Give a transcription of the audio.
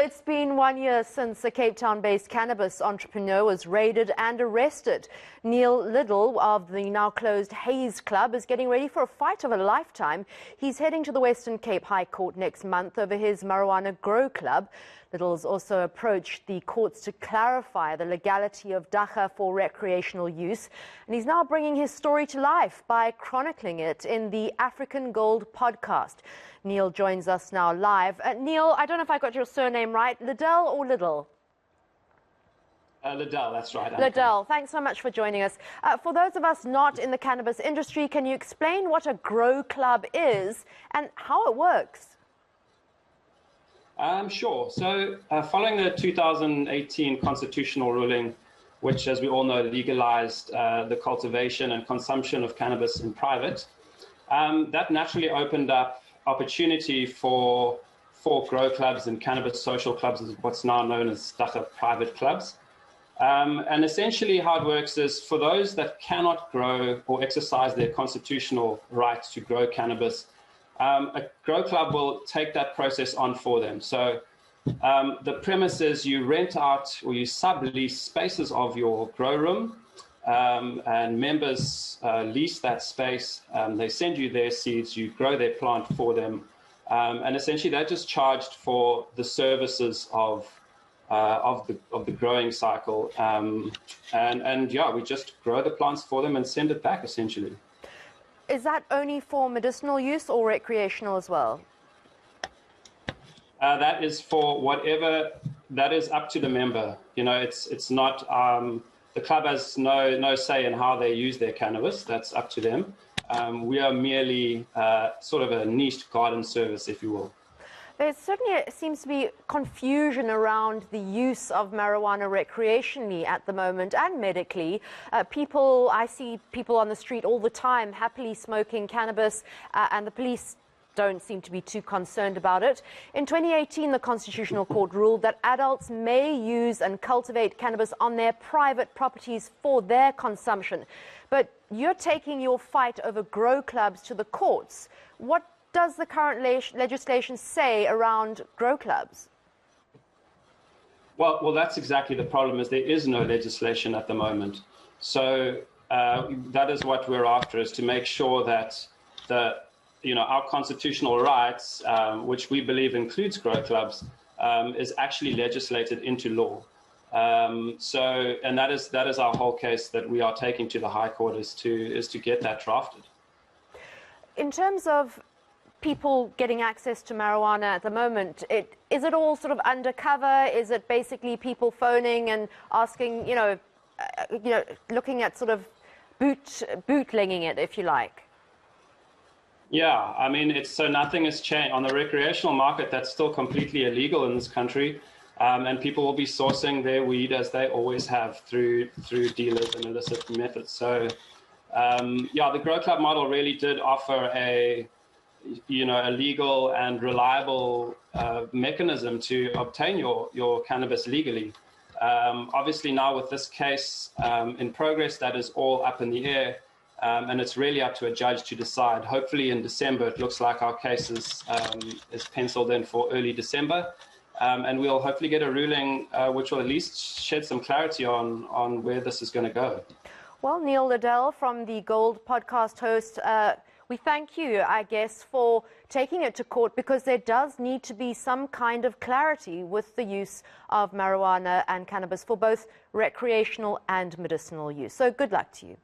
it's been 1 year since a Cape Town-based cannabis entrepreneur was raided and arrested. Neil Liddell of the now closed Hayes Club is getting ready for a fight of a lifetime. He's heading to the Western Cape High Court next month over his marijuana grow club. Liddell's also approached the courts to clarify the legality of dagga for recreational use. And he's now bringing his story to life by chronicling it in the African Gold podcast. Neil joins us now live. Neil, I don't know if I got your surname right, Liddell or Liddell? Liddell, that's right. Liddell, thanks so much for joining us. For those of us not in the cannabis industry, can you explain what a grow club is and how it works? Sure. So following the 2018 constitutional ruling, which, as we all know, legalized the cultivation and consumption of cannabis in private, that naturally opened up opportunity for grow clubs and cannabis social clubs, what's now known as dagga private clubs. And essentially how it works is for those that cannot grow or exercise their constitutional right to grow cannabis, a grow club will take that process on for them. So the premise is you rent out or you sublease spaces of your grow room, and members lease that space. They send you their seeds, you grow their plant for them, and essentially they're just charged for the services of the growing cycle. And yeah, we just grow the plants for them and send it back essentially. Is that only for medicinal use or recreational as well? That is for whatever, that is up to the member. You know, it's not, the club has no say in how they use their cannabis. That's up to them. We are merely sort of a niche garden service, if you will. There certainly seems to be confusion around the use of marijuana recreationally at the moment and medically. I see people on the street all the time happily smoking cannabis, and the police don't seem to be too concerned about it. In 2018, the Constitutional Court ruled that adults may use and cultivate cannabis on their private properties for their consumption. But you're taking your fight over grow clubs to the courts. What does the current legislation say around grow clubs? Well, that's exactly the problem, is there is no legislation at the moment. So that is what we're after, is to make sure that our constitutional rights, which we believe includes grow clubs, is actually legislated into law. And that is our whole case that we are taking to the High Court, is to get that drafted. In terms of people getting access to marijuana at the moment, is it all sort of undercover? Is it basically people phoning and asking, looking at sort of bootlegging it, if you like? Yeah, I mean, so nothing has changed. On the recreational market, that's still completely illegal in this country, and people will be sourcing their weed, as they always have, through dealers and illicit methods. So, yeah, the grow club model really did offer a legal and reliable mechanism to obtain your cannabis legally. Obviously now with this case in progress, that is all up in the air, and it's really up to a judge to decide. Hopefully in December, it looks like our case is penciled in for early December, and we'll hopefully get a ruling which will at least shed some clarity on where this is going to go. Well, Neil Liddell from the Gold podcast host, we thank you, I guess, for taking it to court, because there does need to be some kind of clarity with the use of marijuana and cannabis for both recreational and medicinal use. So good luck to you.